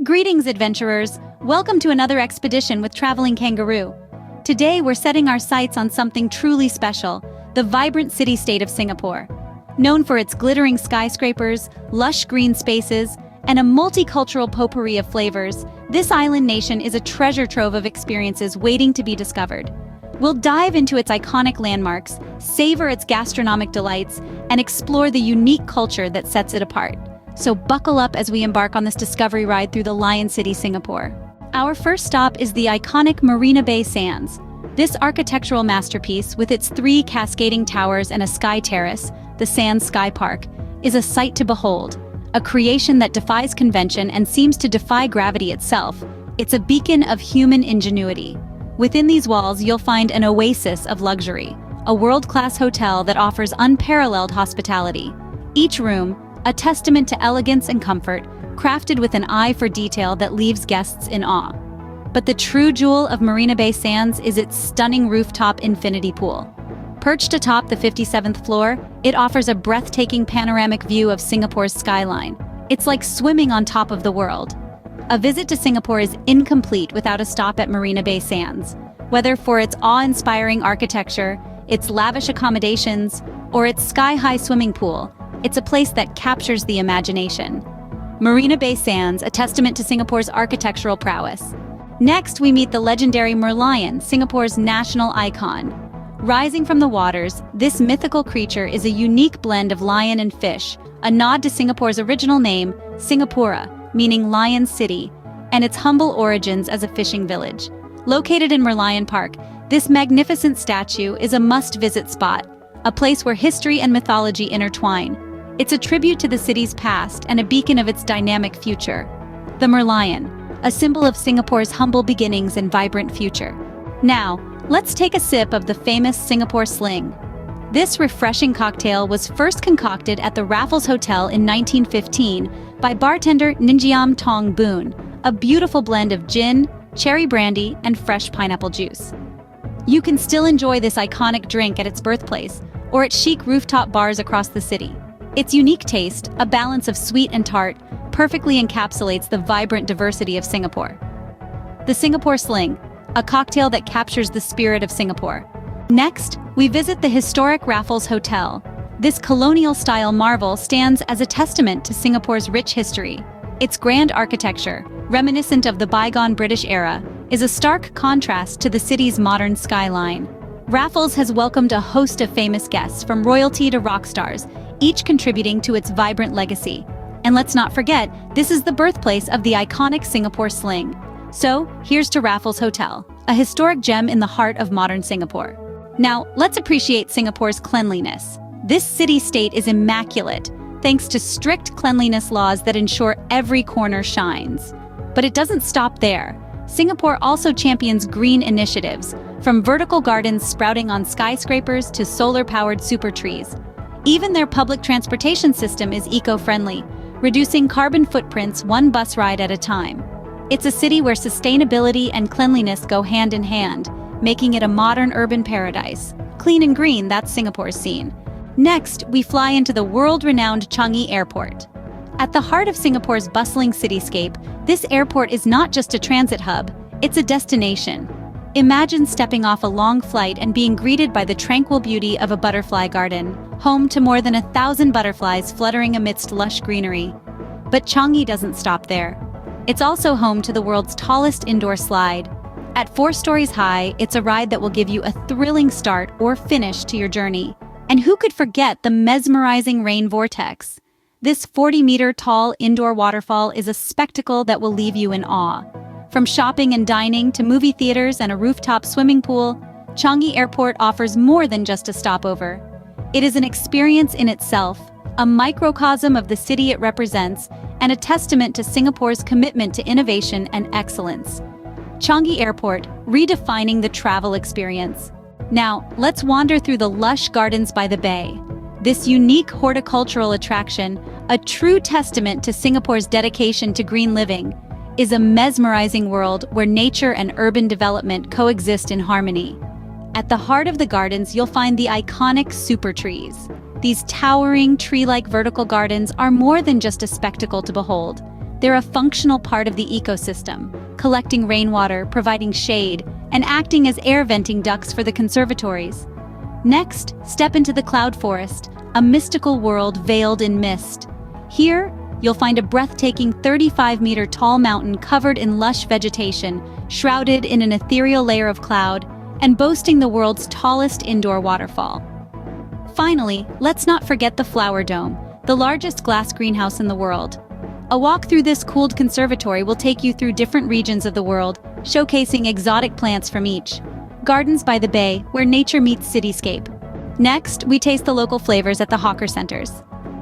Greetings, adventurers! Welcome to another expedition with Traveling Kangaroo. Today, we're setting our sights on something truly special, the vibrant city-state of Singapore. Known for its glittering skyscrapers, lush green spaces, and a multicultural potpourri of flavors, this island nation is a treasure trove of experiences waiting to be discovered. We'll dive into its iconic landmarks, savor its gastronomic delights, and explore the unique culture that sets it apart. So buckle up as we embark on this discovery ride through the Lion City, Singapore. Our first stop is the iconic Marina Bay Sands. This architectural masterpiece, with its 3 cascading towers and a sky terrace, the Sands Sky Park, is a sight to behold. A creation that defies convention and seems to defy gravity itself. It's a beacon of human ingenuity. Within these walls, you'll find an oasis of luxury, a world-class hotel that offers unparalleled hospitality. Each room, a testament to elegance and comfort, crafted with an eye for detail that leaves guests in awe. But the true jewel of Marina Bay Sands is its stunning rooftop infinity pool. Perched atop the 57th floor, it offers a breathtaking panoramic view of Singapore's skyline. It's like swimming on top of the world. A visit to Singapore is incomplete without a stop at Marina Bay Sands. Whether for its awe-inspiring architecture, its lavish accommodations, or its sky-high swimming pool, it's a place that captures the imagination. Marina Bay Sands, a testament to Singapore's architectural prowess. Next, we meet the legendary Merlion, Singapore's national icon. Rising from the waters, this mythical creature is a unique blend of lion and fish, a nod to Singapore's original name, Singapura, meaning Lion City, and its humble origins as a fishing village. Located in Merlion Park, this magnificent statue is a must-visit spot, a place where history and mythology intertwine. It's a tribute to the city's past and a beacon of its dynamic future. The Merlion, a symbol of Singapore's humble beginnings and vibrant future. Now, let's take a sip of the famous Singapore Sling. This refreshing cocktail was first concocted at the Raffles Hotel in 1915 by bartender Ninjiam Tong Boon, a beautiful blend of gin, cherry brandy, and fresh pineapple juice. You can still enjoy this iconic drink at its birthplace or at chic rooftop bars across the city. Its unique taste, a balance of sweet and tart, perfectly encapsulates the vibrant diversity of Singapore. The Singapore Sling, a cocktail that captures the spirit of Singapore. Next, we visit the historic Raffles Hotel. This colonial-style marvel stands as a testament to Singapore's rich history. Its grand architecture, reminiscent of the bygone British era, is a stark contrast to the city's modern skyline. Raffles has welcomed a host of famous guests, from royalty to rock stars, each contributing to its vibrant legacy. And let's not forget, this is the birthplace of the iconic Singapore Sling. So, here's to Raffles Hotel, a historic gem in the heart of modern Singapore. Now, let's appreciate Singapore's cleanliness. This city-state is immaculate, thanks to strict cleanliness laws that ensure every corner shines. But it doesn't stop there. Singapore also champions green initiatives, from vertical gardens sprouting on skyscrapers to solar-powered super trees. Even their public transportation system is eco-friendly, reducing carbon footprints one bus ride at a time. It's a city where sustainability and cleanliness go hand in hand, making it a modern urban paradise. Clean and green, that's Singapore's scene. Next, we fly into the world-renowned Changi Airport. At the heart of Singapore's bustling cityscape, this airport is not just a transit hub, it's a destination. Imagine stepping off a long flight and being greeted by the tranquil beauty of a butterfly garden, home to more than 1,000 butterflies fluttering amidst lush greenery. But Changi doesn't stop there. It's also home to the world's tallest indoor slide. At 4 stories high, it's a ride that will give you a thrilling start or finish to your journey. And who could forget the mesmerizing rain vortex? This 40-meter-tall indoor waterfall is a spectacle that will leave you in awe. From shopping and dining to movie theaters and a rooftop swimming pool, Changi Airport offers more than just a stopover. It is an experience in itself, a microcosm of the city it represents, and a testament to Singapore's commitment to innovation and excellence. Changi Airport, redefining the travel experience. Now, let's wander through the lush gardens by the bay. This unique horticultural attraction, a true testament to Singapore's dedication to green living, is a mesmerizing world where nature and urban development coexist in harmony. At the heart of the gardens, you'll find the iconic super trees. These towering, tree-like vertical gardens are more than just a spectacle to behold. They're a functional part of the ecosystem, collecting rainwater, providing shade, and acting as air venting ducts for the conservatories. Next, step into the cloud forest, a mystical world veiled in mist. Here, you'll find a breathtaking 35-meter tall mountain covered in lush vegetation, shrouded in an ethereal layer of cloud, and boasting the world's tallest indoor waterfall. Finally, let's not forget the Flower Dome, the largest glass greenhouse in the world. A walk through this cooled conservatory will take you through different regions of the world, showcasing exotic plants from each. Gardens by the bay, where nature meets cityscape. Next, we taste the local flavors at the hawker centers.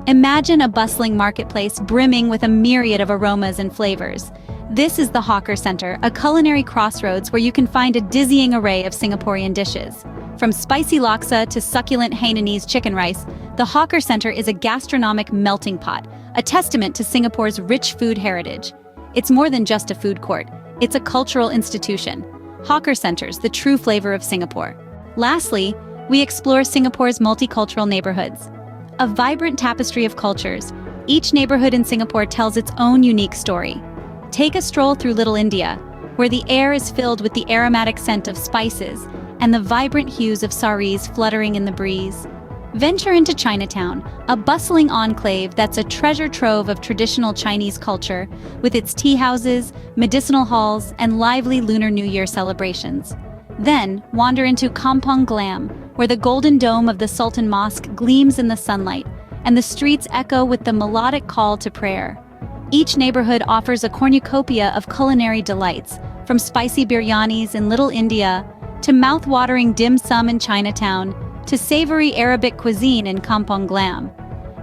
Imagine a bustling marketplace brimming with a myriad of aromas and flavors. This is the Hawker Center, a culinary crossroads where you can find a dizzying array of Singaporean dishes. From spicy laksa to succulent Hainanese chicken rice, the Hawker Center is a gastronomic melting pot, a testament to Singapore's rich food heritage. It's more than just a food court, it's a cultural institution. Hawker Centers, the true flavor of Singapore. Lastly, we explore Singapore's multicultural neighborhoods. A vibrant tapestry of cultures, each neighborhood in Singapore tells its own unique story. Take a stroll through Little India, where the air is filled with the aromatic scent of spices and the vibrant hues of saris fluttering in the breeze. Venture into Chinatown, a bustling enclave that's a treasure trove of traditional Chinese culture, with its tea houses, medicinal halls, and lively Lunar New Year celebrations. Then, wander into Kampong Glam, where the golden dome of the Sultan Mosque gleams in the sunlight, and the streets echo with the melodic call to prayer. Each neighborhood offers a cornucopia of culinary delights, from spicy biryanis in Little India, to mouth-watering dim sum in Chinatown, to savory Arabic cuisine in Kampong Glam.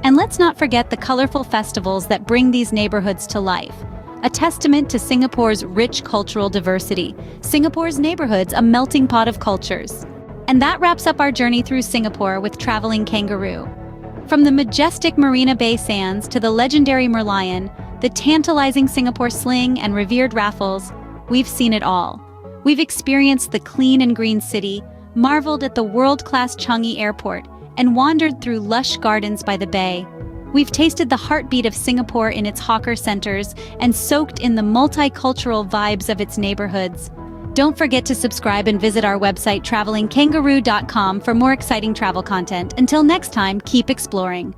And let's not forget the colorful festivals that bring these neighborhoods to life, a testament to Singapore's rich cultural diversity. Singapore's neighborhoods, a melting pot of cultures. And that wraps up our journey through Singapore with Traveling Kangaroo. From the majestic Marina Bay Sands to the legendary Merlion, the tantalizing Singapore Sling and Revered Raffles, we've seen it all. We've experienced the clean and green city, marveled at the world-class Changi airport, and wandered through lush gardens by the bay. We've tasted the heartbeat of Singapore in its hawker centers and soaked in the multicultural vibes of its neighborhoods. Don't forget to subscribe and visit our website travelingkangaroo.com for more exciting travel content. Until next time, keep exploring.